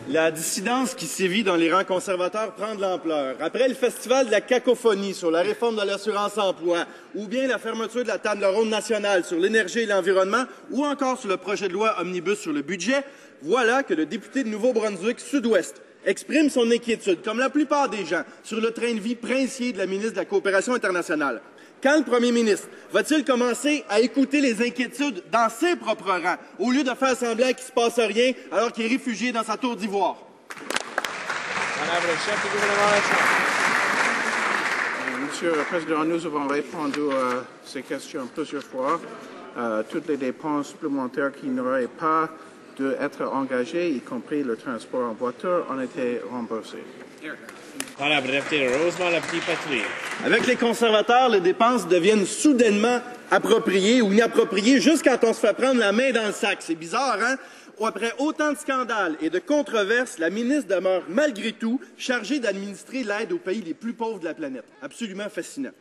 La dissidence qui sévit dans les rangs conservateurs prend de l'ampleur. Après le festival de la cacophonie sur la réforme de l'assurance-emploi, ou bien la fermeture de la table ronde nationale sur l'énergie et l'environnement, ou encore sur le projet de loi Omnibus sur le budget, voilà que le député de Nouveau-Brunswick Sud-Ouest exprime son inquiétude, comme la plupart des gens, sur le train de vie princier de la ministre de la Coopération internationale. Quand le premier ministre va-t-il commencer à écouter les inquiétudes dans ses propres rangs, au lieu de faire semblant qu'il ne se passe rien alors qu'il est réfugié dans sa tour d'ivoire? Monsieur le Président, nous avons répondu à ces questions plusieurs fois. Toutes les dépenses supplémentaires qui n'auraient pas dû être engagées, y compris le transport en voiture, ont été remboursées. Avec les conservateurs, les dépenses deviennent soudainement appropriées ou inappropriées juste quand on se fait prendre la main dans le sac. C'est bizarre, hein? Après autant de scandales et de controverses, la ministre demeure malgré tout chargée d'administrer l'aide aux pays les plus pauvres de la planète. Absolument fascinant.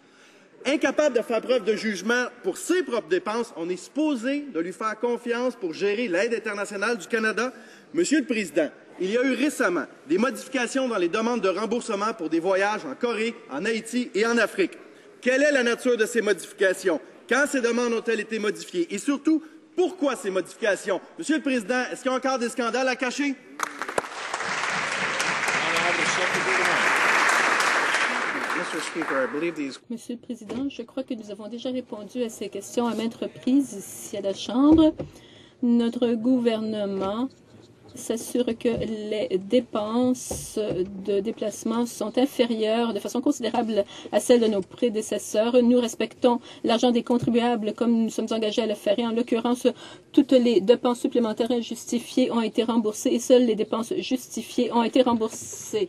Incapable de faire preuve de jugement pour ses propres dépenses, on est supposé de lui faire confiance pour gérer l'aide internationale du Canada. Monsieur le Président, il y a eu récemment des modifications dans les demandes de remboursement pour des voyages en Corée, en Haïti et en Afrique. Quelle est la nature de ces modifications? Quand ces demandes ont-elles été modifiées? Et surtout, pourquoi ces modifications? Monsieur le Président, est-ce qu'il y a encore des scandales à cacher? Monsieur le Président, je crois que nous avons déjà répondu à ces questions à maintes reprises ici à la Chambre. Notre gouvernement s'assure que les dépenses de déplacement sont inférieures de façon considérable à celles de nos prédécesseurs. Nous respectons l'argent des contribuables comme nous sommes engagés à le faire. Et en l'occurrence, toutes les dépenses supplémentaires injustifiées ont été remboursées et seules les dépenses justifiées ont été remboursées.